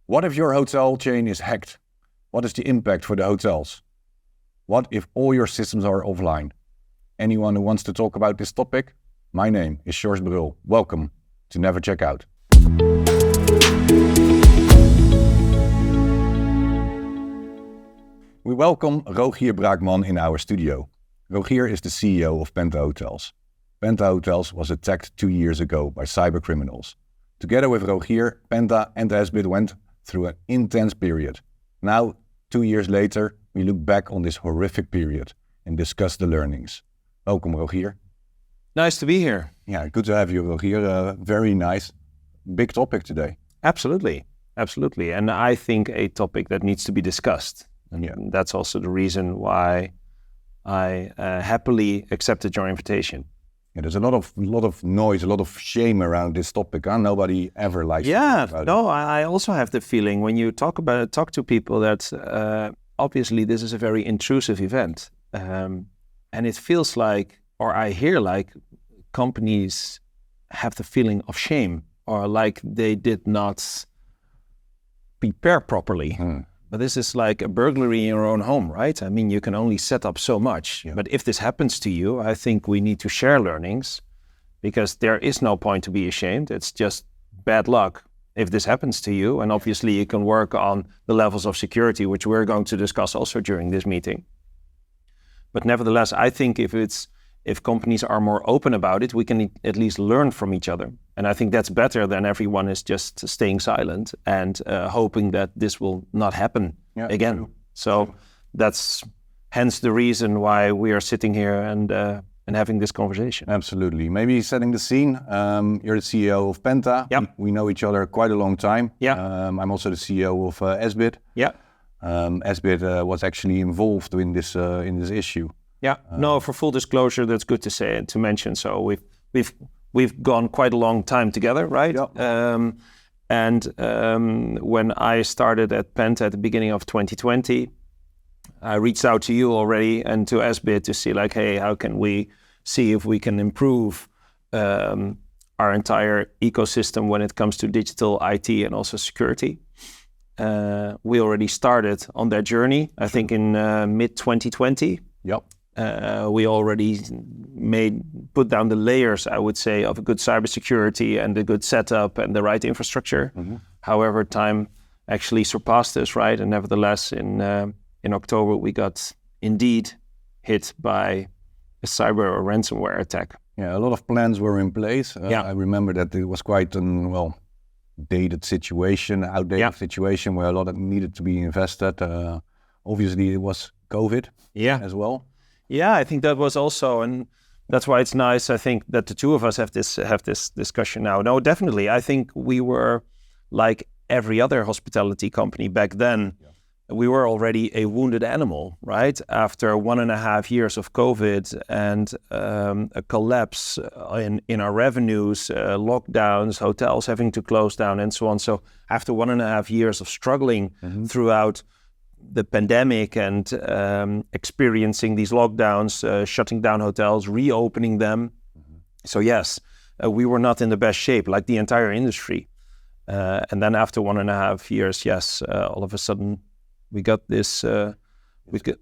What if your hotel chain is hacked? What is the impact for the hotels? What if all your systems are offline? Anyone who wants to talk about this topic? My name is George Brul. Welcome to Never Check Out. We welcome Rogier Braakman in our studio. Rogier is the CEO of Penta Hotels. Penta Hotels was attacked 2 years ago by cyber criminals. Together with Rogier, Penta and Esbit went through an intense period. Now, 2 years later, we look back on this horrific period and discuss the learnings. Welcome, Rogier. Nice to be here. Yeah, good to have you, Rogier. Very nice. Big topic today. Absolutely. And I think a topic that needs to be discussed. And that's also the reason why I happily accepted your invitation. Yeah, there's a lot of noise, a lot of shame around this topic. Huh? Nobody ever likes to talk about it. I also have the feeling when you talk to people that obviously this is a very intrusive event. And it feels like, or I hear like, companies have the feeling of shame or like they did not prepare properly. But this is like a burglary in your own home, right? I mean, you can only set up so much. Yeah. But if this happens to you, I think we need to share learnings because there is no point to be ashamed. It's just bad luck if this happens to you. And obviously you can work on the levels of security, which we're going to discuss also during this meeting. But nevertheless, I think if companies are more open about it, we can at least learn from each other. And I think that's better than everyone is just staying silent and hoping that this will not happen again. True. So that's hence the reason why we are sitting here and having this conversation. Absolutely. Maybe setting the scene. You're the CEO of Penta. Yep. We know each other quite a long time. Yeah. I'm also the CEO of Esbit. Yeah. Esbit was actually involved in this issue. Yeah, no, for full disclosure, that's good to say and to mention. So we've gone quite a long time together, right? Yeah. When I started at Penta at the beginning of 2020, I reached out to you already and to Esbit to see like, hey, how can we see if we can improve our entire ecosystem when it comes to digital IT and also security. We already started on that journey, I think in mid-2020. Yep. We already put down the layers, I would say, of a good cybersecurity and a good setup and the right infrastructure. Mm-hmm. However, time actually surpassed us, right? And nevertheless, in October, we got indeed hit by a cyber or ransomware attack. Yeah, a lot of plans were in place. I remember that it was quite an outdated situation where a lot of needed to be invested. Obviously, it was COVID as well. Yeah, I think that was also, and that's why it's nice, I think, that the two of us have this discussion now. No, definitely. I think we were like every other hospitality company back then. Yeah. We were already a wounded animal, right? After 1.5 years of COVID and a collapse in our revenues, lockdowns, hotels having to close down and so on. So after 1.5 years of struggling throughout the pandemic and experiencing these lockdowns, shutting down hotels, reopening them. Mm-hmm. So yes, we were not in the best shape, like the entire industry. And then after 1.5 years, all of a sudden we got this. We got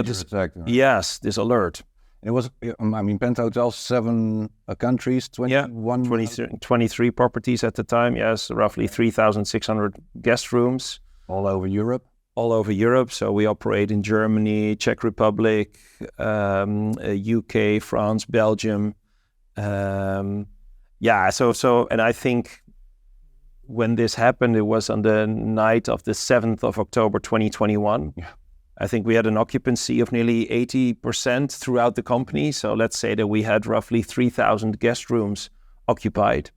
this attack, right? Yes, this alert. It was. Penta Hotels, 7 countries, 23 properties at the time. Yes, roughly 3,600 guest rooms all over Europe. So we operate in Germany, Czech Republic, UK, France, Belgium. And I think when this happened, it was on the night of the 7th of October, 2021. Yeah. I think we had an occupancy of nearly 80% throughout the company. So let's say that we had roughly 3,000 guest rooms occupied.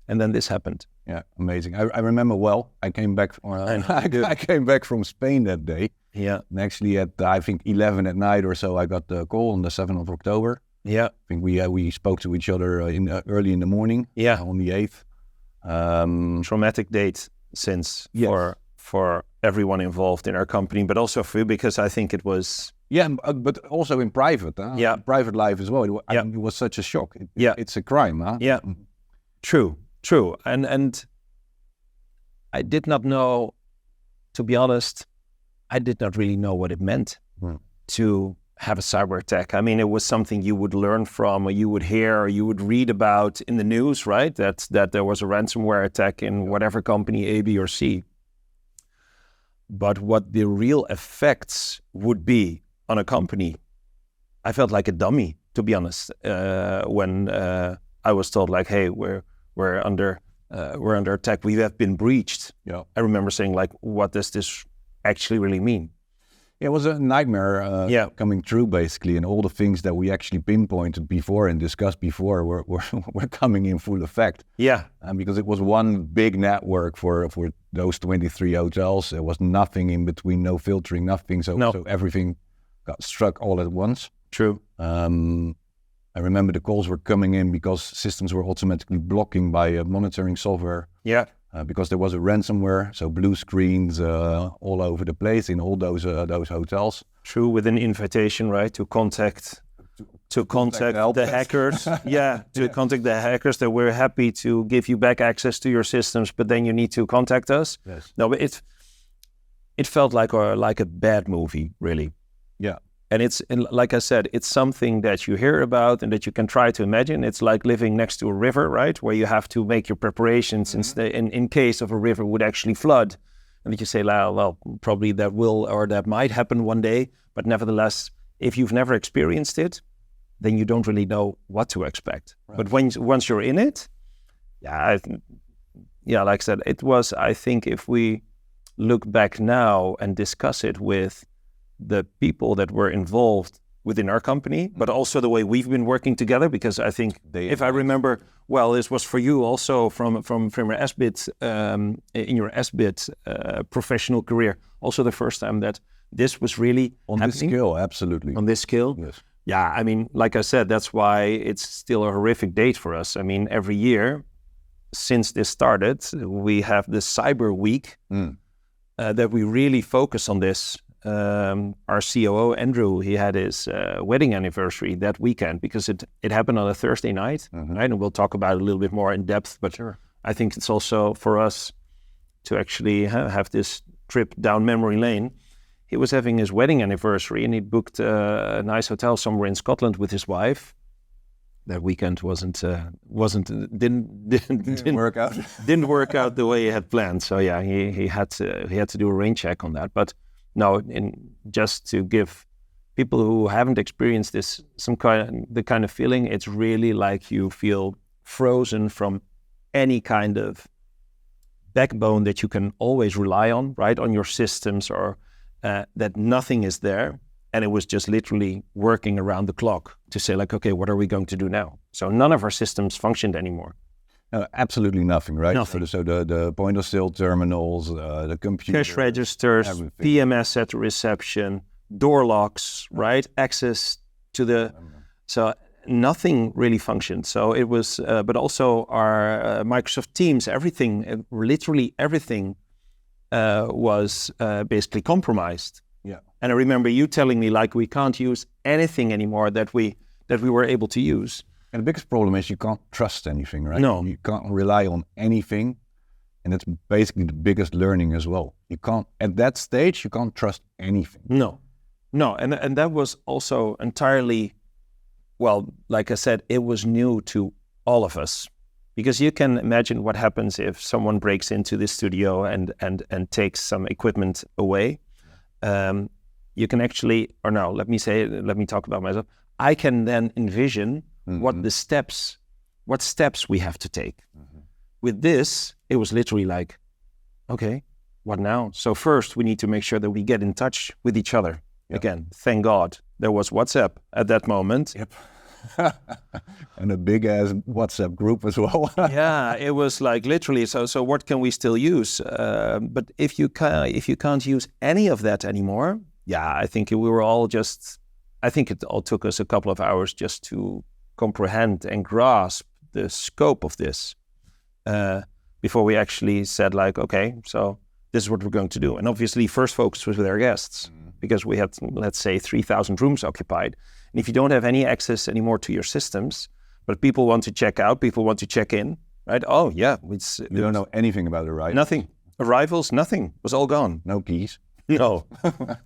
And then this happened. Yeah, amazing. I remember well. I came back from Spain that day. Yeah. And actually at, I think, 11 at night or so, I got the call on the 7th of October. Yeah. I think we spoke to each other early in the morning. Yeah. On the 8th. Traumatic date since for everyone involved in our company, but also for you, because I think it was... Yeah, but also in private. Private life as well. It was such a shock. It's a crime. Huh? Yeah. True. And I did not know, to be honest, I did not really know what it meant to have a cyber attack. I mean, it was something you would learn from, or you would hear, or you would read about in the news, right? That there was a ransomware attack in whatever company, A, B, or C. But what the real effects would be on a company, I felt like a dummy, to be honest, when I was told, like, hey, we're under attack. We have been breached. Yeah. I remember saying, like, what does this actually really mean? It was a nightmare coming true, basically, and all the things that we actually pinpointed before and discussed before were coming in full effect. Yeah. Because it was one big network for those 23 hotels. There was nothing in between, no filtering, nothing. So everything got struck all at once. True. I remember the calls were coming in because systems were automatically blocking by monitoring software. Yeah. Because there was a ransomware, so blue screens all over the place in all those hotels. True, with an invitation, right, to contact the hackers. Contact the hackers. That we're happy to give you back access to your systems, but then you need to contact us. Yes. No, but it felt like a bad movie, really. Yeah. And like I said, it's something that you hear about and that you can try to imagine. It's like living next to a river, right? Where you have to make your preparations in case of a river would actually flood. And that you say, well, probably that will or that might happen one day. But nevertheless, if you've never experienced it, then you don't really know what to expect. Right. But once you're in it, like I said, it was, I think if we look back now and discuss it with the people that were involved within our company, but also the way we've been working together, because I think if I remember well, this was for you also from your SBIT, in your SBIT professional career, also the first time that this was really on happening. this scale, absolutely. On this scale? Yes. Yeah, I mean, like I said, that's why it's still a horrific date for us. I mean, every year since this started, we have the Cyber Week that we really focus on this. Our COO, Andrew, he had his wedding anniversary that weekend because it happened on a Thursday night, right? And we'll talk about it a little bit more in depth, but sure. I think it's also for us to actually have this trip down memory lane. He was having his wedding anniversary and he booked a nice hotel somewhere in Scotland with his wife. That weekend didn't work out. Didn't work out the way he had planned. So yeah, he had to do a rain check on that. But no, just to give people who haven't experienced this the kind of feeling, it's really like you feel frozen from any kind of backbone that you can always rely on, right, on your systems, or that nothing is there. And it was just literally working around the clock to say, like, okay, what are we going to do now? So none of our systems functioned anymore. Absolutely nothing, right? Nothing. So the point of sale terminals, the computer, cash registers, everything. PMS at the reception, door locks, right? Access to the... So nothing really functioned. So it was, but also our Microsoft Teams, everything, literally everything was basically compromised. Yeah. And I remember you telling me, like, we can't use anything anymore that we were able to use. And the biggest problem is you can't trust anything, right? No. You can't rely on anything. And that's basically the biggest learning as well. You can't, at that stage, you can't trust anything. No. And that was also entirely, well, like I said, it was new to all of us. Because you can imagine what happens if someone breaks into the studio and takes some equipment away. You can actually, or no, let me talk about myself. I can then envision what steps we have to take. With this, it was literally like, okay, what now? So first we need to make sure that we get in touch with each other. Yep. Again, thank God there was WhatsApp at that moment. Yep. And a big ass WhatsApp group as well. Yeah, it was like literally. So what can we still use? But if you can't use any of that anymore, yeah, I think we were all just. I think it all took us a couple of hours just to comprehend and grasp the scope of this before we actually said, like, okay, so this is what we're going to do. And obviously, first focus was with our guests because we had, let's say, 3,000 rooms occupied. And if you don't have any access anymore to your systems, but people want to check out, people want to check in, right? Oh, yeah. You don't know anything about it, right? Nothing. Arrivals, nothing, was all gone. No keys. No,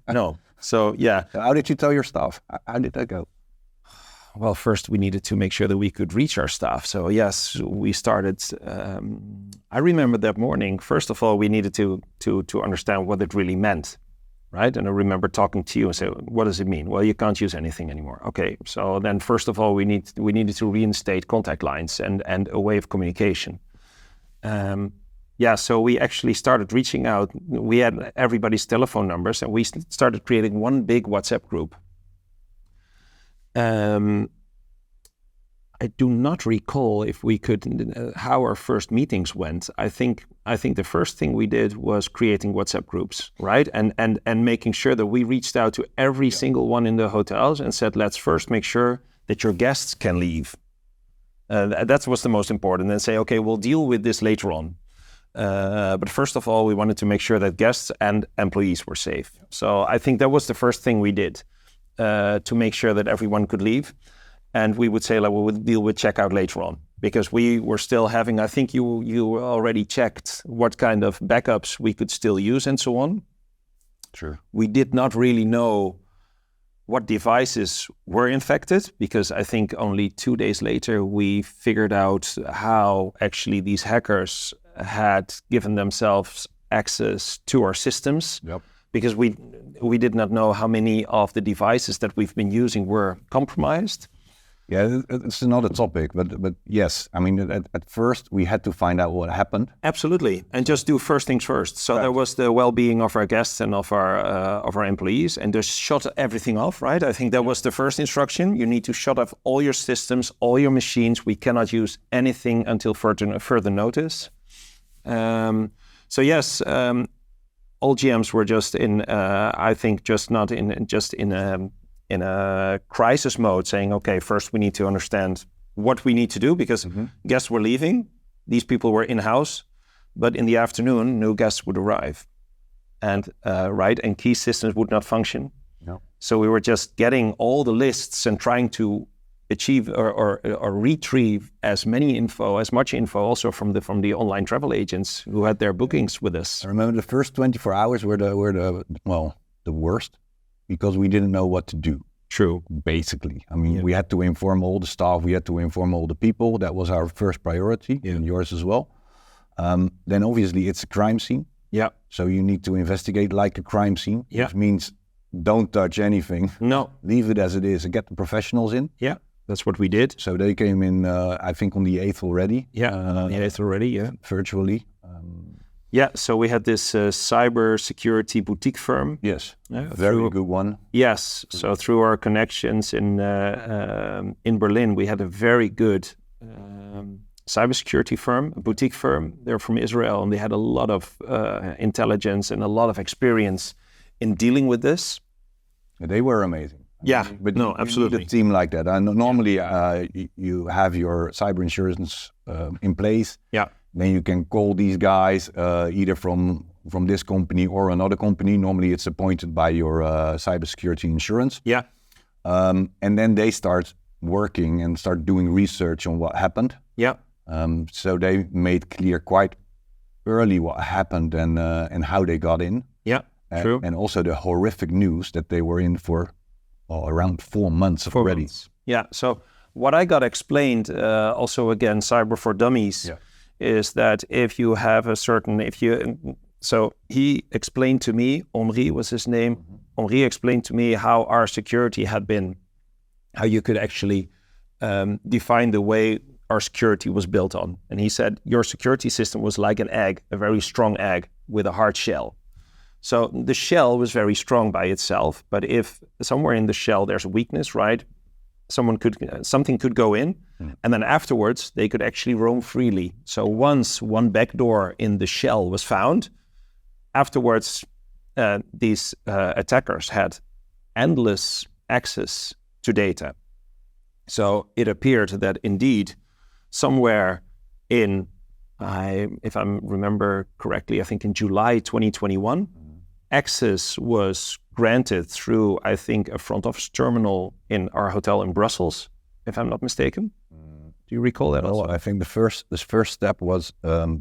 no. So yeah. How did you tell your staff? How did that go? Well, first we needed to make sure that we could reach our staff. So yes, we started. I remember that morning. First of all, we needed to understand what it really meant, right? And I remember talking to you and say, "What does it mean?" Well, you can't use anything anymore. Okay. So then, first of all, we needed to reinstate contact lines and a way of communication. So we actually started reaching out. We had everybody's telephone numbers, and we started creating one big WhatsApp group. I do not recall if we could how our first meetings went. I think the first thing we did was creating WhatsApp groups, right? And making sure that we reached out to every single one in the hotels and said, let's first make sure that your guests can leave. That was the most important. And say, okay, we'll deal with this later on. But first of all, we wanted to make sure that guests and employees were safe. So I think that was the first thing we did. To make sure that everyone could leave. And we would say, like, we would deal with checkout later on, because we were still having, I think you already checked what kind of backups we could still use and so on. Sure. We did not really know what devices were infected, because I think only 2 days later we figured out how actually these hackers had given themselves access to our systems. Yep. Because we did not know how many of the devices that we've been using were compromised. Yeah, it's another topic, but yes, I mean, at first we had to find out what happened. Absolutely, and just do first things first. So right. There was the well-being of our guests and of our employees, and just shut everything off, right? I think that was the first instruction. You need to shut off all your systems, all your machines. We cannot use anything until further notice. So yes. All GMs were just in, I think, in a crisis mode, saying, okay, first we need to understand what we need to do, because guests were leaving. These people were in-house, but in the afternoon, new guests would arrive, and key systems would not function. No. So we were just getting all the lists and trying to achieve or retrieve as much info also from the online travel agents who had their bookings with us. I remember the first 24 hours were the worst, because we didn't know what to do. True. Basically. I mean, we had to inform all the staff, we had to inform all the people. That was our first priority, and yours as well. Then obviously it's a crime scene. Yeah. So you need to investigate like a crime scene, which means don't touch anything. No. Leave it as it is and get the professionals in. Yeah. That's what we did. So they came in, I think, on the 8th already. Yeah, on the 8th already, virtually. So we had this cyber security boutique firm. Yes, very good one. Yes, so through our connections in Berlin, we had a very good cybersecurity firm, a boutique firm. They're from Israel, and they had a lot of intelligence and a lot of experience in dealing with this. They were amazing. Yeah, but absolutely. You need a team like that. Normally, you have your cyber insurance in place. Yeah. Then you can call these guys either from this company or another company. Normally, it's appointed by your cybersecurity insurance. Yeah. And then they start working and start doing research on what happened. Yeah. So they made clear quite early what happened and how they got in. Yeah. True. And also the horrific news that they were in for around 4 months already. Yeah. So what I got explained, also again, Cyber for Dummies, is that if you have so he explained to me, Omri was his name. Omri explained to me how our security had been, how you could actually define the way our security was built on. And he said, your security system was like an egg, a very strong egg with a hard shell. So the shell was very strong by itself, but if somewhere in the shell there's a weakness, right? Something could go in, and then afterwards they could actually roam freely. So once one back door in the shell was found, afterwards these attackers had endless access to data. So it appeared that indeed somewhere in, if I remember correctly, I think in July 2021, access was granted through, I think, a front office terminal in our hotel in Brussels, if I'm not mistaken. Do you recall that also? I think the first step was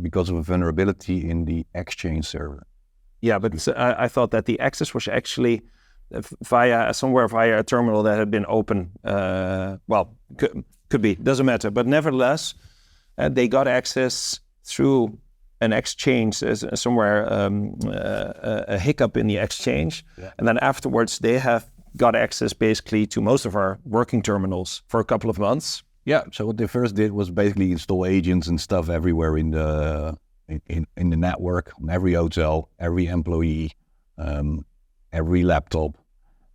because of a vulnerability in the Exchange server. Yeah, but I thought that the access was actually via a terminal that had been open. Could be, doesn't matter. But nevertheless, they got access through an exchange somewhere, a hiccup in the exchange. Yeah. And then afterwards, they have got access basically to most of our working terminals for a couple of months. Yeah, so what they first did was basically install agents and stuff everywhere in the network, on every hotel, every employee, every laptop,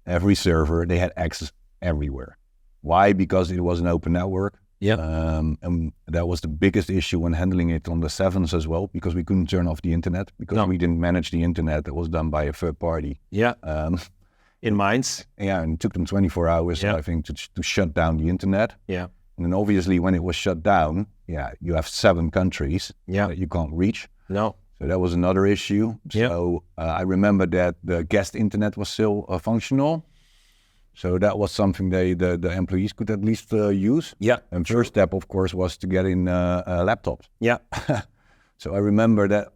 every server. They had access everywhere. Why? Because it was an open network. Yeah. And that was the biggest issue when handling it on the 7s as well, because we couldn't turn off the internet because we didn't manage the internet. That was done by a third party. Yeah. In Mainz. Yeah, and it took them 24 hours, I think, to shut down the internet. Yeah. And then obviously when it was shut down, you have 7 countries that you can't reach. No. So that was another issue. Yeah. So I remember that the guest internet was still functional. So that was something the employees could at least use. Yeah. And first step, of course, was to get in laptops. Yeah. So I remember that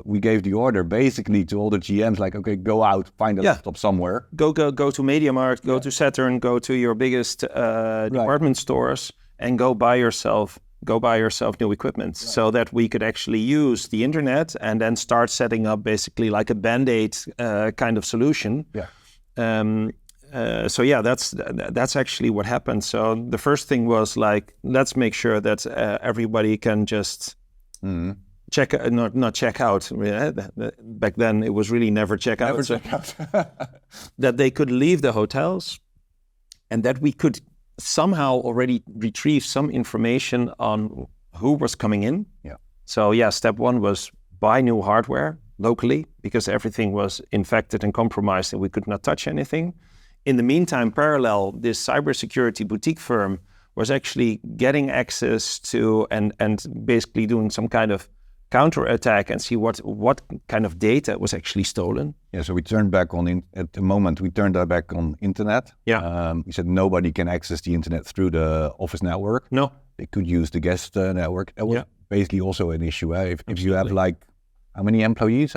we gave the order basically to all the GMs, like, okay, go out, find a laptop somewhere. Go to MediaMarkt, go to Saturn, go to your biggest department stores, and go buy yourself new equipment, so that we could actually use the internet and then start setting up basically like a Band-Aid kind of solution. Yeah. That's actually what happened. So the first thing was like, let's make sure that everybody can just not check out. Back then it was really never check out. Never check out. That they could leave the hotels, and that we could somehow already retrieve some information on who was coming in. Yeah. So step 1 was buy new hardware locally, because everything was infected and compromised and we could not touch anything. In the meantime, parallel, this cybersecurity boutique firm was actually getting access to and basically doing some kind of counterattack and see what kind of data was actually stolen. Yeah, so we turned back on at the moment. We turned that back on internet. Yeah. We said nobody can access the internet through the office network. No, they could use the guest network. That was basically also an issue. If you have like how many employees?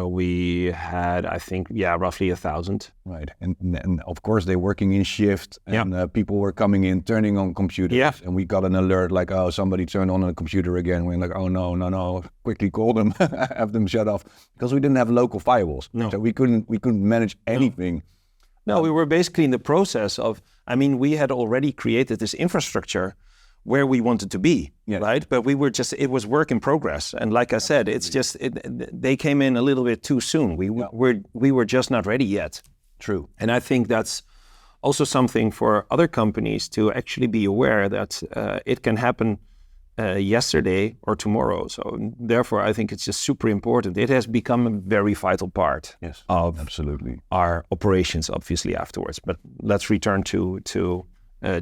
We had, I think, roughly 1,000. Right, and of course they're working in shift, and people were coming in, turning on computers, and we got an alert like, oh, somebody turned on a computer again. We're like, oh no, quickly call them, have them shut off, because we didn't have local firewalls, so we couldn't manage anything. No, we were basically in the process of, we had already created this infrastructure where we wanted to be, right? But it was work in progress. And like I said, it's just, they came in a little bit too soon. We were just not ready yet. True. And I think that's also something for other companies to actually be aware that it can happen yesterday or tomorrow. So therefore, I think it's just super important. It has become a very vital part of absolutely our operations, obviously, afterwards. But let's return to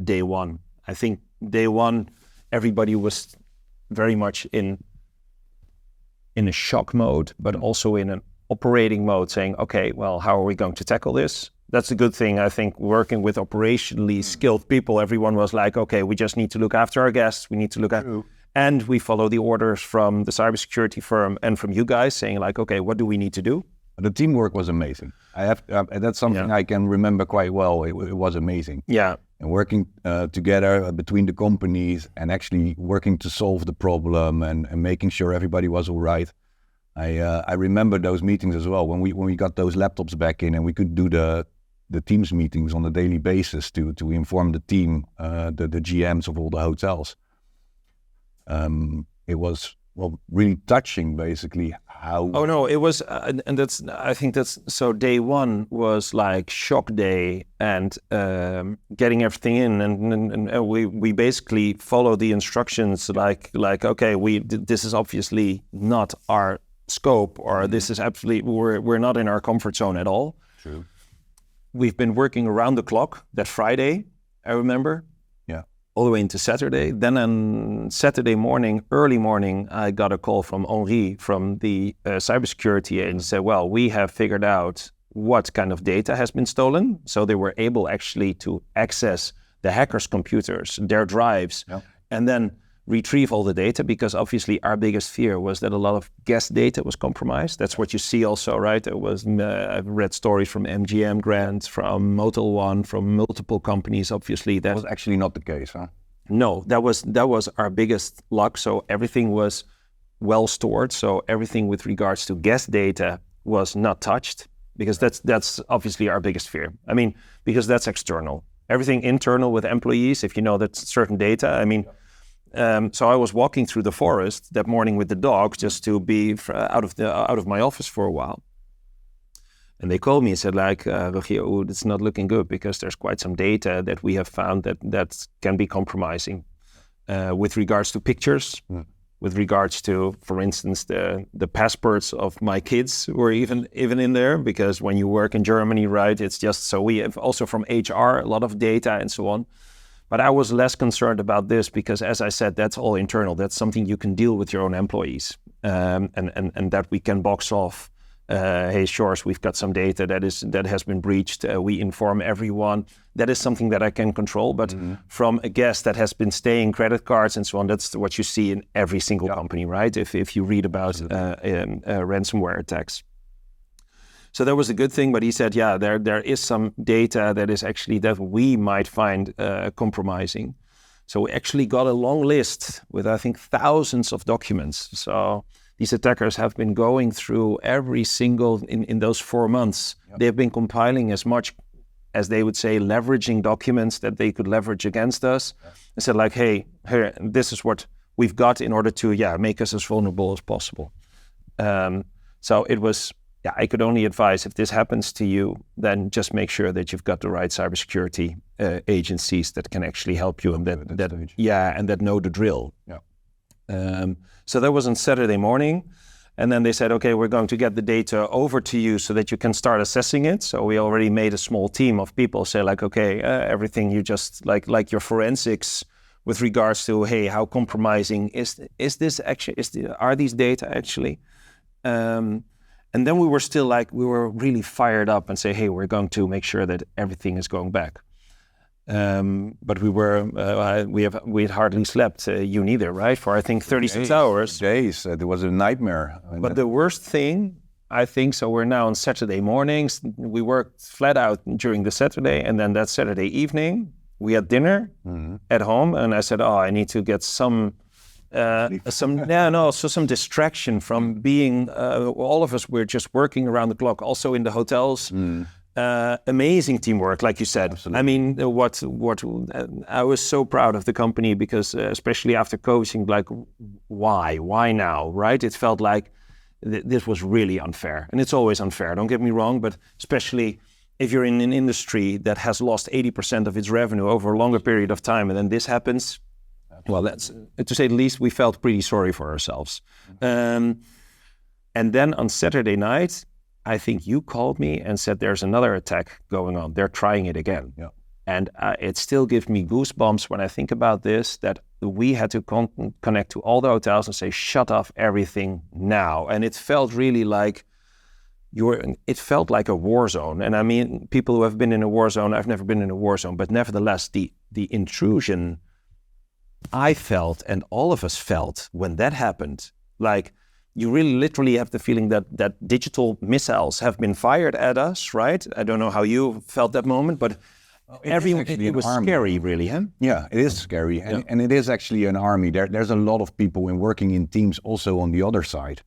day 1. I think day 1, everybody was very much in a shock mode, but also in an operating mode, saying, okay, well, how are we going to tackle this? That's a good thing. I think working with operationally skilled people, everyone was like, okay, we just need to look after our guests. We need to look at, and we follow the orders from the cybersecurity firm and from you guys saying like, okay, what do we need to do? The teamwork was amazing. That's something I can remember quite well. It was amazing. Yeah. And working together between the companies and actually working to solve the problem and making sure everybody was all right. I remember those meetings as well when we got those laptops back in and we could do the Teams meetings on a daily basis to inform the team, the GMs of all the hotels. It was really touching, basically. How? Oh no, it was, and that's. I think that's so. Day 1 was like shock day and getting everything in, and we basically follow the instructions. Like okay, this is obviously not our scope, or this is absolutely we're not in our comfort zone at all. True. We've been working around the clock that Friday. I remember. All the way into Saturday. Then on Saturday morning, early morning, I got a call from Henri from the cybersecurity agency and said, well, we have figured out what kind of data has been stolen. So they were able actually to access the hackers' computers, their drives, and then retrieve all the data, because obviously our biggest fear was that a lot of guest data was compromised. That's what you see also, right? It was I've read stories from MGM Grand, from Motel One, from multiple companies. Obviously, that was actually not the case, huh? No, that was our biggest luck. So everything was well stored. So everything with regards to guest data was not touched, because that's obviously our biggest fear. I mean, because that's external. Everything internal with employees, if you know that's certain data. I mean. So I was walking through the forest that morning with the dog, just to be out of my office for a while. And they called me and said, like, Rogier, it's not looking good, because there's quite some data that we have found that can be compromising with regards to pictures, with regards to, for instance, the passports of my kids were even in there, because when you work in Germany, right, it's just so we have also from HR a lot of data and so on. But I was less concerned about this, because, as I said, that's all internal. That's something you can deal with your own employees, and that we can box off. Hey, sure, we've got some data that has been breached. We inform everyone. That is something that I can control. But from a guest that has been staying, credit cards and so on, that's what you see in every single company, right? If you read about ransomware attacks. So that was a good thing, but he said, there is some data that is actually that we might find compromising. So we actually got a long list with, I think, thousands of documents. So these attackers have been going through every single, in those 4 months, they've been compiling as much as they would say, leveraging documents that they could leverage against us. And said like, hey, here, this is what we've got in order to, make us as vulnerable as possible. So it was... I could only advise, if this happens to you, then just make sure that you've got the right cybersecurity agencies that can actually help you, and that know the drill. So that was on Saturday morning, and then they said, okay, we're going to get the data over to you so that you can start assessing it. So we already made a small team of people say like, okay, everything you just like your forensics with regards to, hey, how compromising is this actually? Are these data actually? And then we were still we were really fired up and say, hey, we're going to make sure that everything is going back. But we had hardly slept, you neither, right? For I think 36 hours. Days, it was a nightmare. But the worst thing, I think, so we're now on Saturday mornings. We worked flat out during the Saturday, and then that Saturday evening, we had dinner at home, and I said, I need to get some distraction from being, all of us were just working around the clock, also in the hotels. Amazing teamwork, like you said. Absolutely. I mean, what I was so proud of the company, because especially after coaching, like, why now, right? It felt like this was really unfair, and it's always unfair, don't get me wrong, but especially if you're in an industry that has lost 80% of its revenue over a longer period of time, and then this happens. Well, that's, to say the least, we felt pretty sorry for ourselves. And then on Saturday night, I think you called me and said there's another attack going on. They're trying it again. Yeah. And it still gives me goosebumps when I think about this, that we had to connect to all the hotels and say, shut off everything now. And it felt really like it felt like a war zone. And I mean, people who have been in a war zone, I've never been in a war zone, but nevertheless, the intrusion I felt, and all of us felt when that happened, like you really literally have the feeling that digital missiles have been fired at us, right? I don't know how you felt that moment, but it was scary, really, huh? Yeah, it is scary, and it is actually an army. There's a lot of people working in teams also on the other side,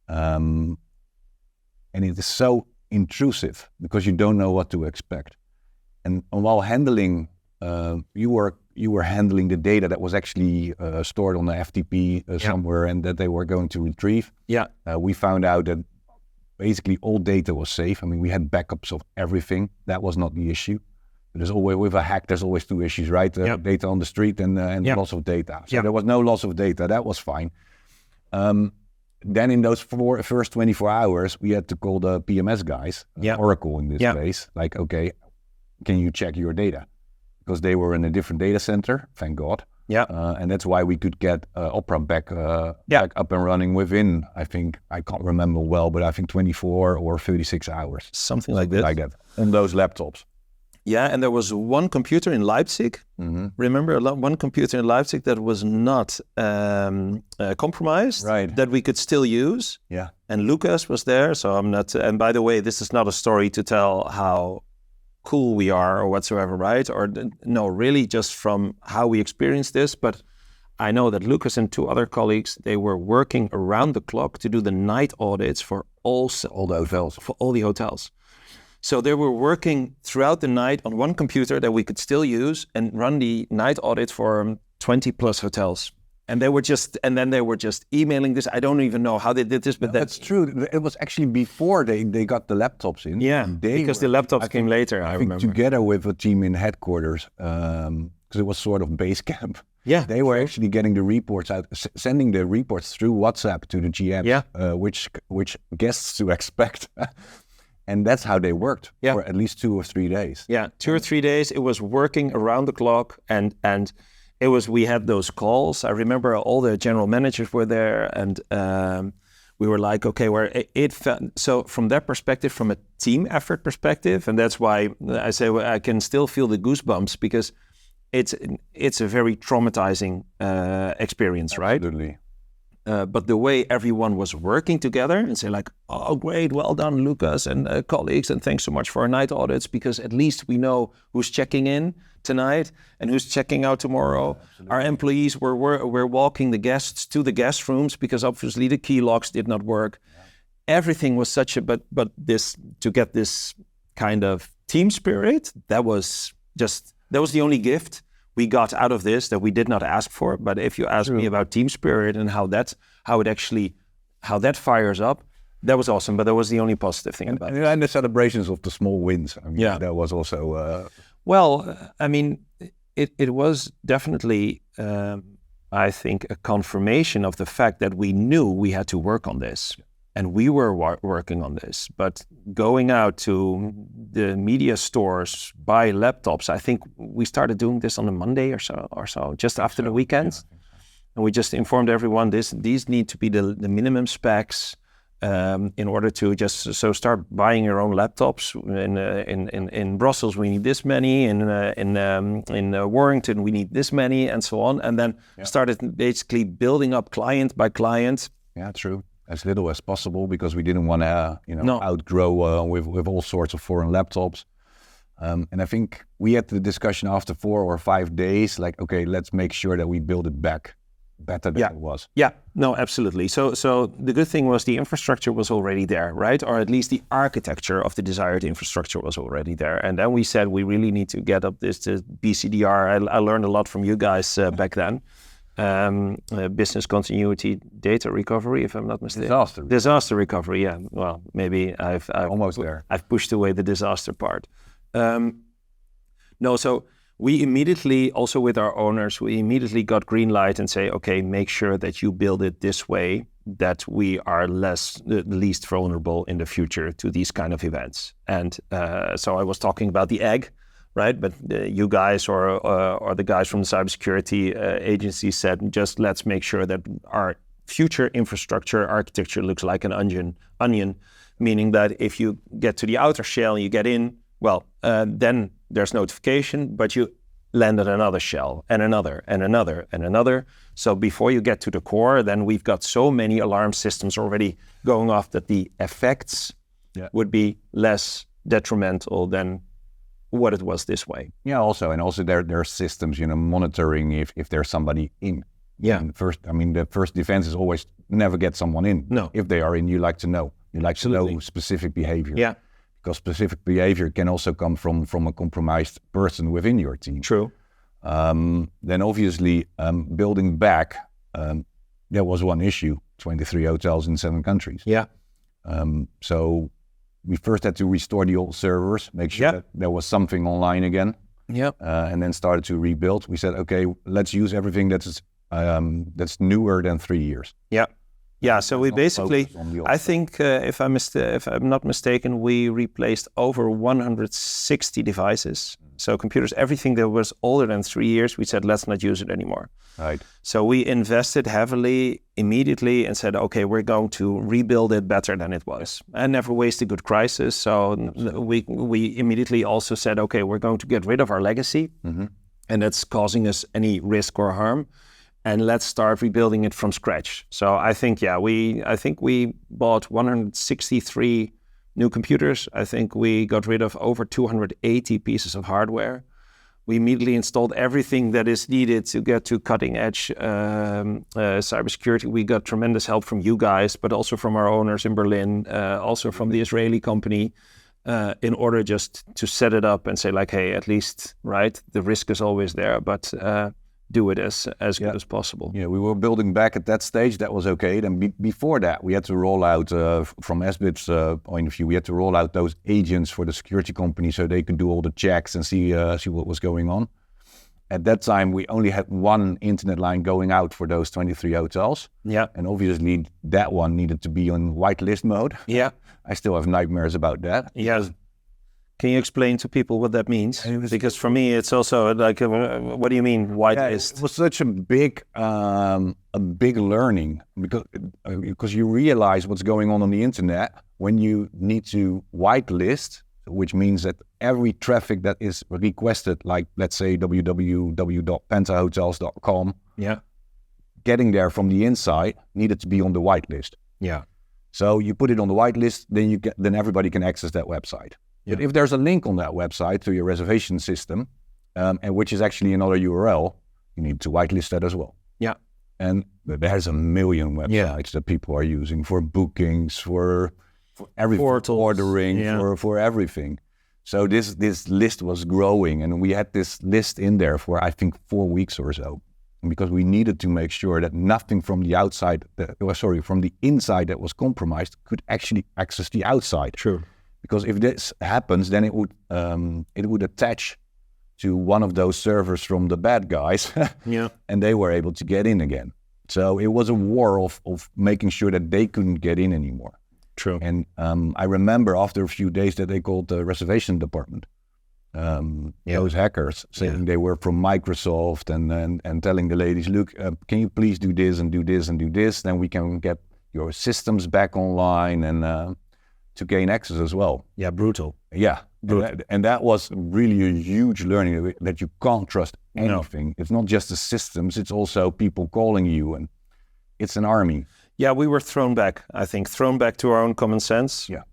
and it is so intrusive because you don't know what to expect. And while handling, you were handling the data that was actually stored on the FTP somewhere, and that they were going to retrieve. Yeah, we found out that basically all data was safe. I mean, we had backups of everything. That was not the issue. There's always, with a hack, there's always two issues, right? Data on the street and loss of data. So there was no loss of data. That was fine. Then in those first 24 hours, we had to call the PMS guys, Oracle in this case, like, okay, can you check your data? Because they were in a different data center, thank God. Yeah. And that's why we could get Opera back up and running within, I think, I can't remember well, but I think 24 or 36 hours. Something like this. Like that, on those laptops. Yeah, and there was one computer in Leipzig. Remember, one computer in Leipzig that was not compromised, Right. that we could still use. Yeah. And Lucas was there, so I'm not. And by the way, this is not a story to tell how cool we are or whatsoever, right? Or no, really, just from how we experienced this. But I know that Lucas and 2 other colleagues, they were working around the clock to do the night audits for all the hotels. For all the hotels. So they were working throughout the night on one computer that we could still use and run the night audit for 20 plus hotels. And they were just emailing this. I don't even know how they did this, but that's true. It was actually before they got the laptops in. Yeah, because the laptops came later, I remember. Together with a team in headquarters, because it was sort of base camp. Yeah, they were actually getting the reports out, sending the reports through WhatsApp to the GMs, which guests to expect. And that's how they worked for at least 2 or 3 days. Yeah, 2 or 3 days. It was working around the clock, and it was. We had those calls. I remember all the general managers were there, and we were like, okay, so from that perspective, from a team effort perspective, and that's why I say I can still feel the goosebumps, because it's a very traumatizing experience, right? Absolutely. But the way everyone was working together and say like, oh, great, well done, Lucas and colleagues, and thanks so much for our night audits, because at least we know who's checking in tonight and who's checking out tomorrow. Absolutely. Our employees were walking the guests to the guest rooms because obviously the key locks did not work. Yeah. Everything was such a, but this, to get this kind of team spirit, that was the only gift we got out of this that we did not ask for. But if you ask me about team spirit and how that fires up, that was awesome. But that was the only positive thing about it. And the celebrations of the small wins. I mean, that was also... Well, I mean, it was definitely, I think, a confirmation of the fact that we knew we had to work on this. And we were working on this, but going out to the media stores, buy laptops. I think we started doing this on a Monday or so, just after the weekends. Yeah, and we just informed everyone these need to be the minimum specs in order to just start buying your own laptops. In Brussels we need this many, in Warrington we need this many, and so on. And then started basically building up client by client. Yeah, true. As little as possible, because we didn't want to, outgrow with all sorts of foreign laptops. And I think we had the discussion after 4 or 5 days, like, okay, let's make sure that we build it back better than it was. Yeah, no, absolutely. So the good thing was the infrastructure was already there, right? Or at least the architecture of the desired infrastructure was already there. And then we said we really need to get up this to BCDR. I learned a lot from you guys back then. Business continuity data recovery, if I'm not mistaken. Disaster recovery, yeah. Well, maybe I've almost there. I've pushed away the disaster part. So we immediately, also with our owners, we immediately got green light and say, okay, make sure that you build it this way, that we are least vulnerable in the future to these kind of events. And so I was talking about the egg. Right, but you guys or the guys from the cybersecurity agency said, just let's make sure that our future infrastructure architecture looks like an onion, meaning that if you get to the outer shell, you get in, then there's notification, but you land on another shell and another and another and another. So before you get to the core, then we've got so many alarm systems already going off that the effects would be less detrimental than what it was this way. Yeah, also there are systems, monitoring if there's somebody in. Yeah. And the first defense is always never get someone in. No. If they are in, you like to know. You like to know specific behavior. Yeah. Because specific behavior can also come from a compromised person within your team. True. Then obviously building back, there was one issue, 23 hotels in 7 countries. Yeah. So we first had to restore the old servers, make sure that there was something online again. Yeah. And then started to rebuild. We said, okay, let's use everything that's newer than 3 years. Yeah. Yeah, so we Not basically, focused on the I old think if I'm not mistaken, we replaced over 160 devices. So computers, everything that was older than 3 years, we said, let's not use it anymore. Right. So we invested heavily immediately and said, okay, we're going to rebuild it better than it was. And never waste a good crisis. So we immediately also said, okay, we're going to get rid of our legacy. And that's causing us any risk or harm. And let's start rebuilding it from scratch. So I think, I think we bought 163 new computers. I think we got rid of over 280 pieces of hardware. We immediately installed everything that is needed to get to cutting edge cybersecurity. We got tremendous help from you guys, but also from our owners in Berlin, also from the Israeli company, in order just to set it up and say like, hey, at least, right, the risk is always there, but do it as good as possible. Yeah, we were building back at that stage. That was okay. Then before that, we had to roll out, from SBIT's point of view, we had to roll out those agents for the security company so they could do all the checks and see what was going on. At that time, we only had one internet line going out for those 23 hotels. Yeah. And obviously, that one needed to be on whitelist mode. Yeah. I still have nightmares about that. Yeah. Can you explain to people what that means? Because for me, it's also like, what do you mean whitelist? It was such a big learning because you realize what's going on the internet when you need to whitelist, which means that every traffic that is requested, like let's say www.pentahotels.com, getting there from the inside needed to be on the whitelist. Yeah. So you put it on the whitelist, then everybody can access that website. Yeah. But if there's a link on that website to your reservation system, and which is actually another URL, you need to whitelist that as well. Yeah. And there's a million websites that people are using for bookings, for everything, portals, ordering, for everything. So this list was growing, and we had this list in there for I think 4 weeks or so, because we needed to make sure that nothing from the outside, from the inside that was compromised could actually access the outside. True. Because if this happens, then it would attach to one of those servers from the bad guys, and they were able to get in again. So it was a war of making sure that they couldn't get in anymore. True. And I remember after a few days that they called the reservation department. Those hackers saying they were from Microsoft and telling the ladies, look, can you please do this and do this and do this? Then we can get your systems back online and to gain access as well. Yeah, brutal. Yeah, and that was really a huge learning that you can't trust anything. No. It's not just the systems; it's also people calling you, and it's an army. Yeah, we were thrown back. I think thrown back to our own common sense. Yeah,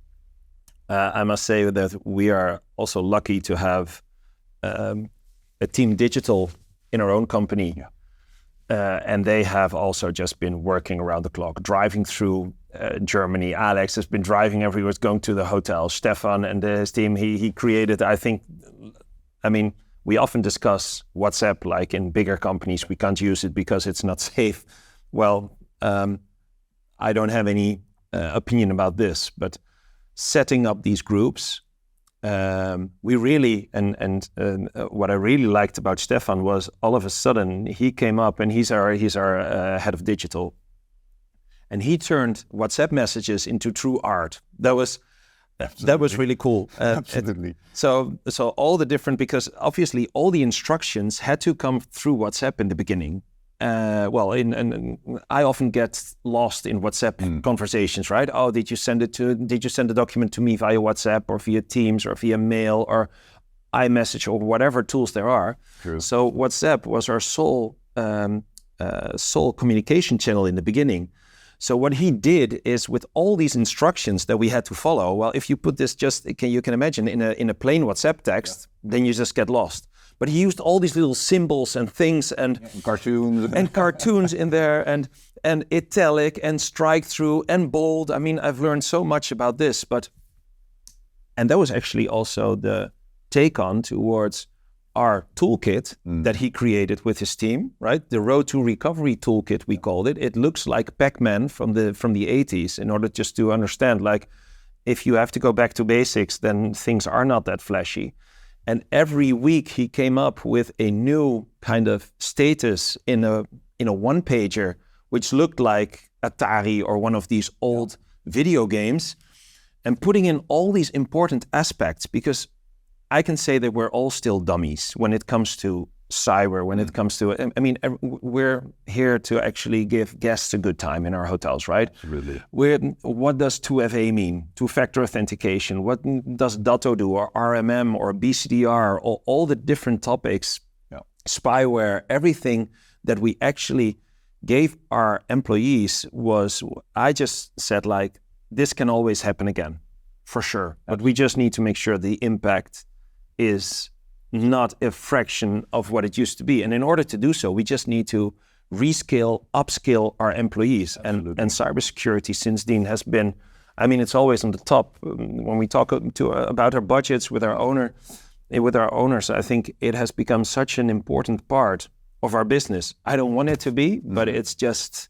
I must say that we are also lucky to have a team digital in our own company. Yeah. And they have also just been working around the clock, driving through Germany. Alex has been driving everywhere, going to the hotel. Stefan and his team, he created, we often discuss WhatsApp, like in bigger companies, we can't use it because it's not safe. Well, I don't have any opinion about this, but setting up these groups, we really, and what I really liked about Stefan was all of a sudden he came up and he's our head of digital, and he turned WhatsApp messages into true art. That was really cool. Absolutely. So all the different, because obviously all the instructions had to come through WhatsApp in the beginning. I often get lost in WhatsApp conversations, right? Oh, did you send the document to me via WhatsApp or via Teams or via mail or iMessage or whatever tools there are? True. So WhatsApp was our sole communication channel in the beginning. So what he did is, with all these instructions that we had to follow, well, if you put this you can imagine in a plain WhatsApp text, then you just get lost. But he used all these little symbols and things and cartoons in there and italic and strike through and bold. I mean, I've learned so much about this, and that was actually also the take on towards our toolkit that he created with his team, right? The Road to Recovery toolkit, we called it. It looks like Pac-Man from the 80s, in order just to understand, like, if you have to go back to basics, then things are not that flashy. And every week he came up with a new kind of status in a one-pager, which looked like Atari or one of these old video games, and putting in all these important aspects, because I can say that we're all still dummies when it comes to cyber, when it comes to, I mean, we're here to actually give guests a good time in our hotels, right? Absolutely. What does 2FA mean? Two-factor authentication. What does DATO do, or RMM, or BCDR, or all the different topics, spyware, everything that we actually gave our employees was, I just said, like, this can always happen again, for sure. But we just need to make sure the impact is not a fraction of what it used to be. And in order to do so, we just need to reskill, upskill our employees. And cybersecurity since then has been, I mean, it's always on the top. When we talk about our budgets with our owners, I think it has become such an important part of our business. I don't want it to be, but it's just,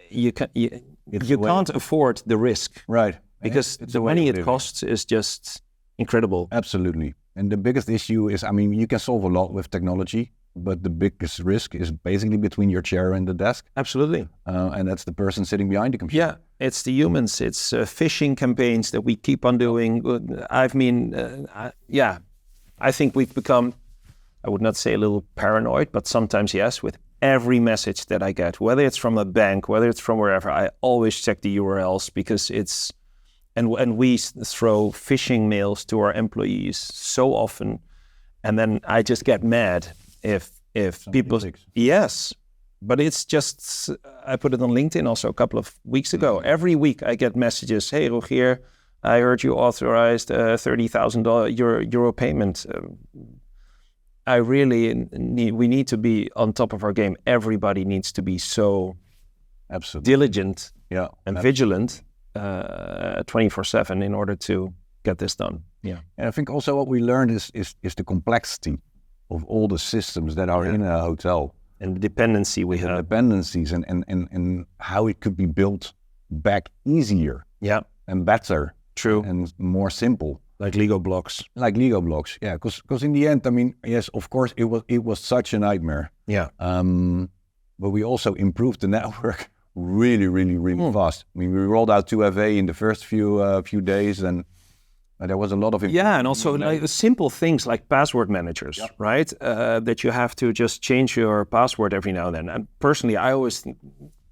you can't afford the risk. Right. Because the money it costs is just incredible. Absolutely. And the biggest issue is, I mean, you can solve a lot with technology, but the biggest risk is basically between your chair and the desk. Absolutely. And that's the person sitting behind the computer. Yeah, it's the humans. It's phishing campaigns that we keep on doing. I think we've become, I would not say a little paranoid, but sometimes yes, with every message that I get, whether it's from a bank, whether it's from wherever, I always check the URLs, because it's, and we throw phishing mails to our employees so often, and then I just get mad if people, yes, but it's just, I put it on LinkedIn also a couple of weeks ago. Every week I get messages, hey Rogier, I heard you authorized a $30,000 euro payment. I really we need to be on top of our game. Everybody needs to be so diligent and vigilant 24/7 in order to get this done. Yeah. And I think also what we learned is the complexity of all the systems that are in a hotel. And the dependency we have. Dependencies and how it could be built back easier. Yeah. And better. True. And more simple. Like Lego blocks. Yeah. Because in the end, I mean, yes, of course, it was such a nightmare. Yeah. But we also improved the network really fast. I mean, we rolled out 2FA in the first few days, and there was a lot of improvement. Yeah, and also like simple things like password managers, right? That you have to just change your password every now and then. And personally, I always,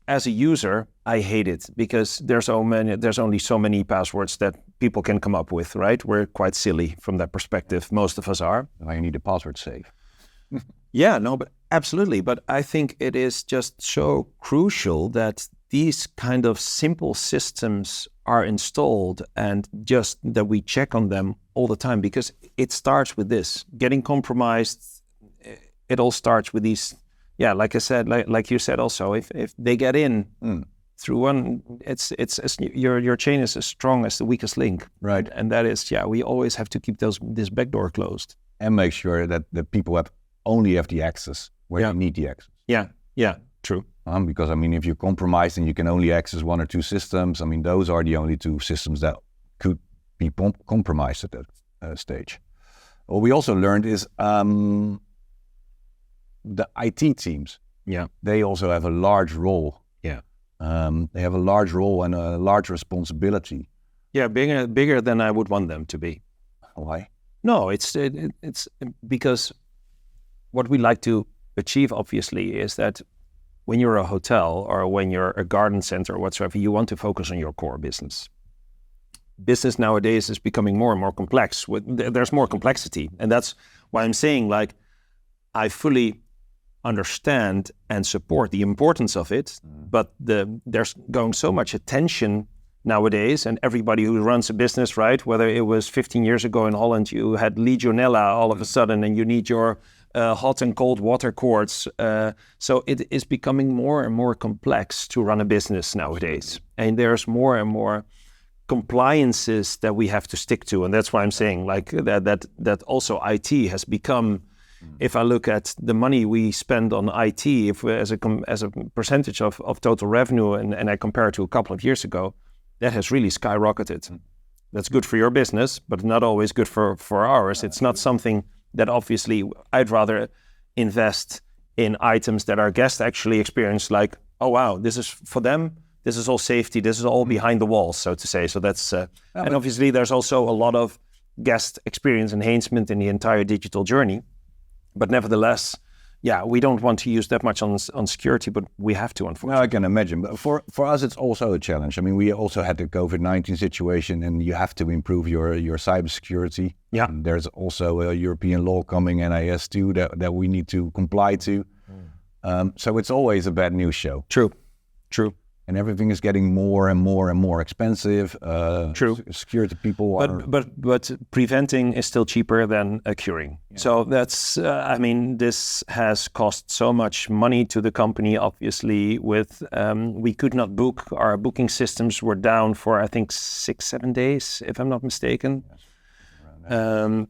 as a user, I hate it, because there's only so many passwords that people can come up with, right? We're quite silly from that perspective. Most of us are. Now you need a password safe. Yeah, no, but absolutely. But I think it is just so crucial that these kind of simple systems are installed, and just that we check on them all the time, because it starts with this. Getting compromised, it all starts with these, like I said, like you said also, if they get in through one, it's your chain is as strong as the weakest link. Right. And that is, we always have to keep this back door closed. And make sure that the people only have the access where you need the access. Yeah, true. Because, I mean, if you're compromised and you can only access one or two systems, I mean, those are the only two systems that could be compromised at that stage. What we also learned is the IT teams. Yeah. They also have a large role. Yeah. They have a large role and a large responsibility. Yeah, bigger than I would want them to be. Why? No, it's because what we like to achieve, obviously, is that when you're a hotel or when you're a garden center or whatsoever, you want to focus on your core business. Business nowadays is becoming more and more complex. There's more complexity. And that's why I'm saying, like, I fully understand and support the importance of it, but there's going so much attention nowadays, and everybody who runs a business, right, whether it was 15 years ago in Holland, you had Legionella all of a sudden, and you need your hot and cold water cords. So it is becoming more and more complex to run a business nowadays. And there's more and more compliances that we have to stick to. And that's why I'm saying, like, that also IT has become, if I look at the money we spend on IT, as a percentage of total revenue, and I compare it to a couple of years ago, that has really skyrocketed. That's good for your business, but not always good for ours. It's not something that, obviously, I'd rather invest in items that our guests actually experience, like, oh wow, this is for them, this is all safety. This is all behind the walls, so to say. So that's and obviously there's also a lot of guest experience enhancement in the entire digital journey. But nevertheless, yeah, we don't want to use that much on security, but we have to, unfortunately. No, I can imagine. But for us, it's also a challenge. I mean, we also had the COVID-19 situation, and you have to improve your cybersecurity. Yeah. And there's also a European law coming, NIS 2, that we need to comply to. So it's always a bad news show. True. And everything is getting more and more and more expensive. True. Security people are... But preventing is still cheaper than curing. Yeah. So that's, I mean, this has cost so much money to the company, obviously, with, we could not book. Our booking systems were down for, I think, 6-7 days, if I'm not mistaken. Yes.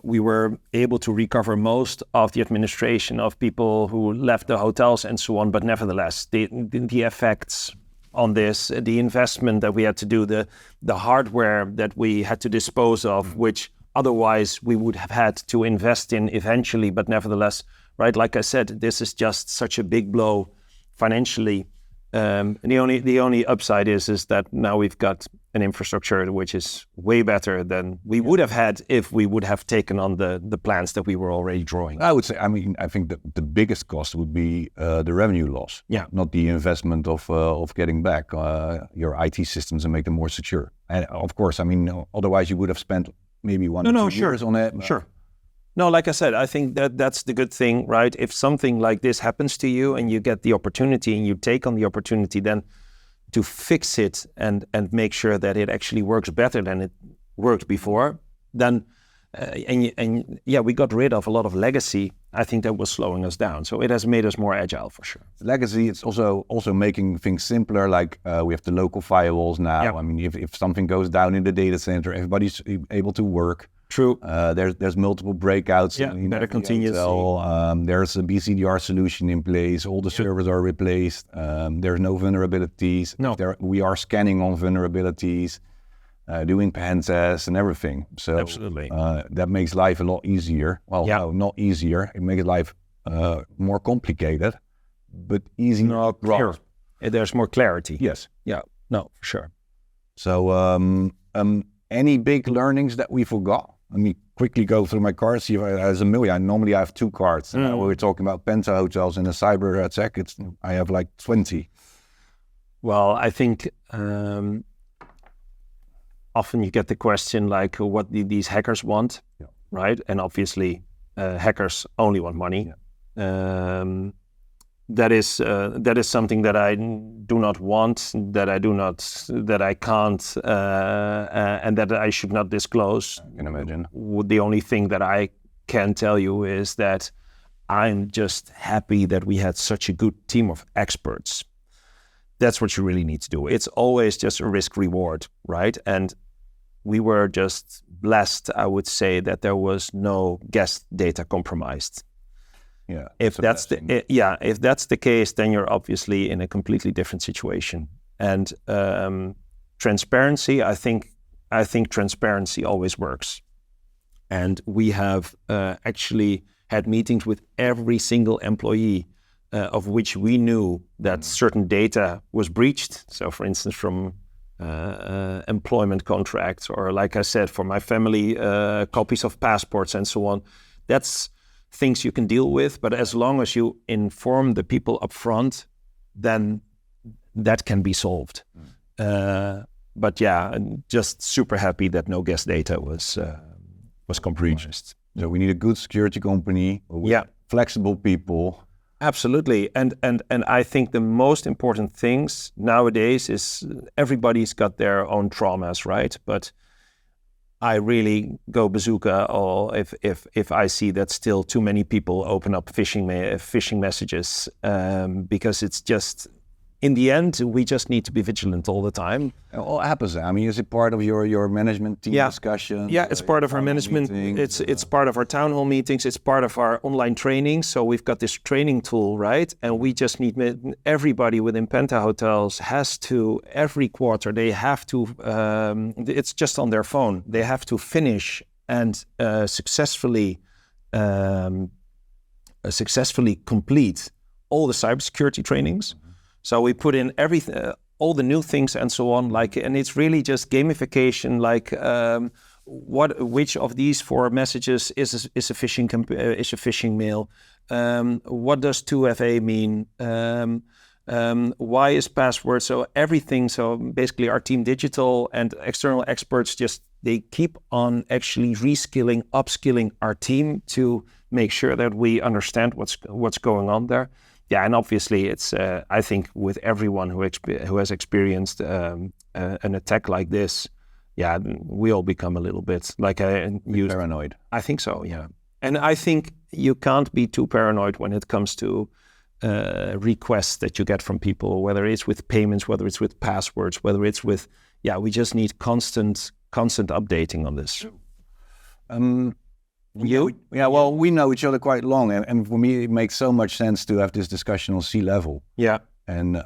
We were able to recover most of the administration of people who left the hotels and so on, but nevertheless, the effects on this, the investment that we had to do, the hardware that we had to dispose of, which otherwise we would have had to invest in eventually, but nevertheless, right, like I said, this is just such a big blow financially. The only upside is that now we've got an infrastructure which is way better than we would have had if we would have taken on the plans that we were already drawing. I would say, I mean, I think that the biggest cost would be the revenue loss, not the investment of getting back your IT systems and make them more secure. And of course, I mean, otherwise you would have spent maybe 1 or 2 years on it. Sure. No, like I said, I think that's the good thing, right? If something like this happens to you and you get the opportunity and you take on the opportunity, then to fix it and make sure that it actually works better than it worked before, then we got rid of a lot of legacy. I think that was slowing us down. So it has made us more agile for sure. Legacy, it's also making things simpler. Like we have the local firewalls now. Yeah. I mean, if something goes down in the data center, everybody's able to work. True. There's multiple breakouts. Yeah, better continuously. There's a BCDR solution in place. All the servers are replaced. There's no vulnerabilities. No. We are scanning on vulnerabilities, doing pen tests and everything. So absolutely, that makes life a lot easier. Well, no, not easier. It makes life more complicated, but easy. No, clear. There's more clarity. Yes. Yeah. No, for sure. So, any big learnings that we forgot? Let me quickly go through my cards. See if there's a million. Normally I have 2 cards. We were talking about Penta Hotels and a cyber attack. I have like 20. Well, I think often you get the question like, what these hackers want, right? And obviously, hackers only want money. Yeah. That is something that I do not want, that I can't, and that I should not disclose. I can imagine. The only thing that I can tell you is that I'm just happy that we had such a good team of experts. That's what you really need to do. It's always just a risk reward, right? And we were just blessed, I would say, that there was no guest data compromised. Yeah. If that's the case, then you're obviously in a completely different situation. And transparency, I think transparency always works. And we have actually had meetings with every single employee of which we knew that certain data was breached. So, for instance, from employment contracts, or like I said, for my family, copies of passports and so on. That's things you can deal with, but as long as you inform the people up front, then that can be solved. But yeah, I'm just super happy that no guest data was compromised. So we need a good security company with flexible people. Absolutely, and I think the most important things nowadays is everybody's got their own traumas, right? But I really go bazooka or if I see that still too many people open up phishing messages because it's just, in the end, we just need to be vigilant all the time. What happens? I mean, is it part of your management team discussion? Yeah, it's part of our management. It's part of our town hall meetings. It's part of our online training. So we've got this training tool, right? And we just need everybody within Penta Hotels has to, every quarter, they have to, it's just on their phone. They have to finish and successfully complete all the cybersecurity trainings. So we put in everything, all the new things and so on. And it's really just gamification. Which of these 4 messages is a phishing mail? What does 2FA mean? Why is password? So everything. So basically, our team digital and external experts they keep on actually reskilling, upskilling our team to make sure that we understand what's going on there. Yeah, and obviously it's I think with everyone who has experienced an attack like this, yeah, we all become a little bit paranoid. I think so, yeah. And I think you can't be too paranoid when it comes to requests that you get from people, whether it's with payments, whether it's with passwords, whether it's with, we just need constant updating on this. We know each other quite long, and for me it makes so much sense to have this discussion on C-level. Yeah. And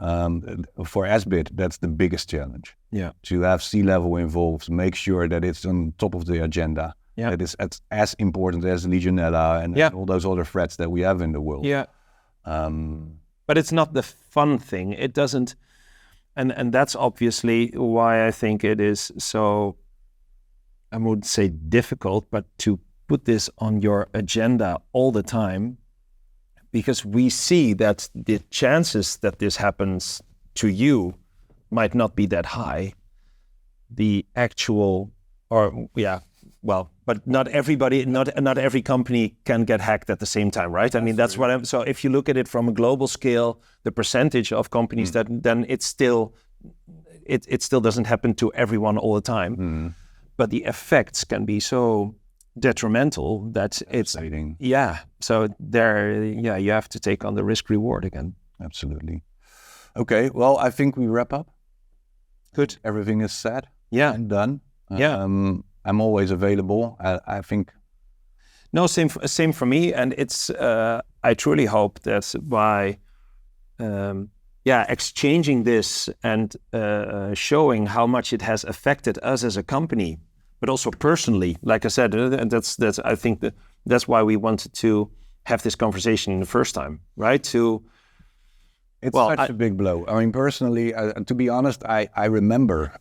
for SBIT, that's the biggest challenge. Yeah. To have C-level involved, make sure that it's on top of the agenda. Yeah. That is as important as Legionella and all those other threats that we have in the world. Yeah. But it's not the fun thing. It doesn't, and that's obviously why I think it is so, I wouldn't say difficult, but to put this on your agenda all the time, because we see that the chances that this happens to you might not be that high. The actual, but not everybody, not every company can get hacked at the same time, right? I mean, that's what I'm. So if you look at it from a global scale, the percentage of companies that then it still doesn't happen to everyone all the time, but the effects can be so detrimental that it's So there, you have to take on the risk reward again. Absolutely. Okay, well, I think we wrap up. Good. Everything is said. Yeah. And done. Yeah. I'm always available. I think. No, same for me. And it's I truly hope that by exchanging this and showing how much it has affected us as a company, but also personally, like I said, and that's I think that's why we wanted to have this conversation the first time, right? It's such a big blow. I mean, personally, to be honest, I remember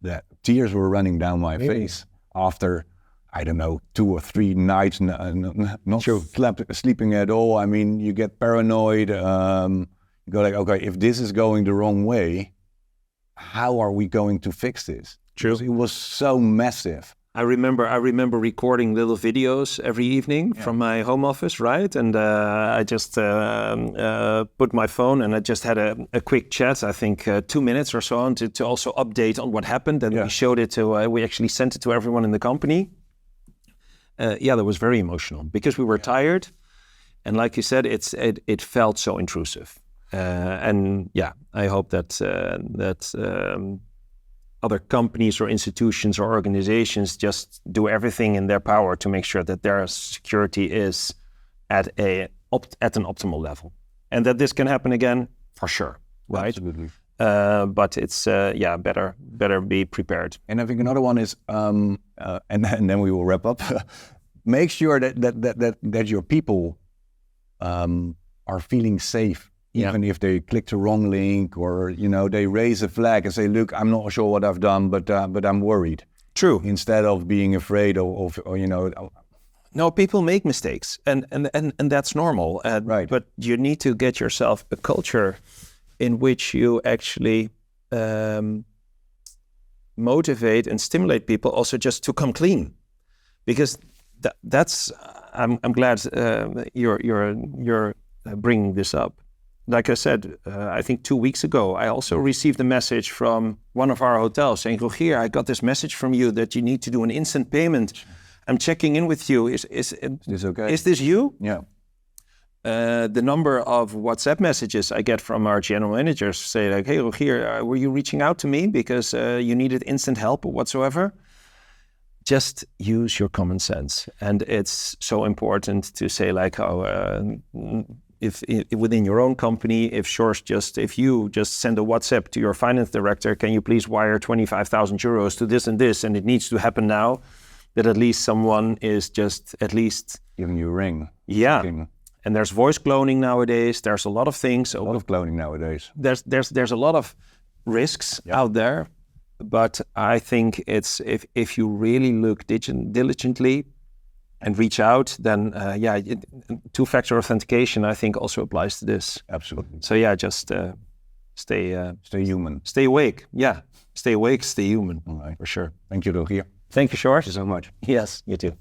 that tears were running down my face after, I don't know, 2 or 3 nights not sleeping at all. I mean, you get paranoid. You go like, okay, if this is going the wrong way, how are we going to fix this? True. It was so massive. I remember recording little videos every evening from my home office, right? And I just put my phone and I just had a quick chat, I think 2 minutes or so on to also update on what happened. And we showed it to, we actually sent it to everyone in the company. That was very emotional because we were tired. And like you said, it felt so intrusive. I hope that other companies or institutions or organizations just do everything in their power to make sure that their security is at an optimal level, and that this can happen again for sure, right? Absolutely. But it's better be prepared. And I think another one is, and then we will wrap up. Make sure that your people are feeling safe. Even if they click the wrong link or, they raise a flag and say, look, I'm not sure what I've done, but I'm worried. True. Instead of being afraid of. No, people make mistakes and that's normal. Right. But you need to get yourself a culture in which you actually motivate and stimulate people also just to come clean. Because that's, I'm glad you're bringing this up. Like I said, I think 2 weeks ago, I also received a message from one of our hotels saying, Rogier, I got this message from you that you need to do an instant payment. I'm checking in with you. Is this okay? Is this you? Yeah. The number of WhatsApp messages I get from our general managers say like, hey, Rogier, were you reaching out to me because you needed instant help or whatsoever? Just use your common sense. And it's so important to say like, if within your own company, if you just send a WhatsApp to your finance director, can you please wire 25,000 euros to this and this, and it needs to happen now, that at least someone is just at least giving you a ring. Yeah. Checking. And there's voice cloning nowadays. There's a lot of things. A lot of cloning nowadays. There's a lot of risks out there, but I think it's if you really look diligently and reach out, then two-factor authentication I think also applies to this. Absolutely. So yeah, just stay human. Stay awake. Yeah, stay awake, stay human. All right. For sure. Thank you, Rogier. Thank you, George. Thank you so much. Yes, you too.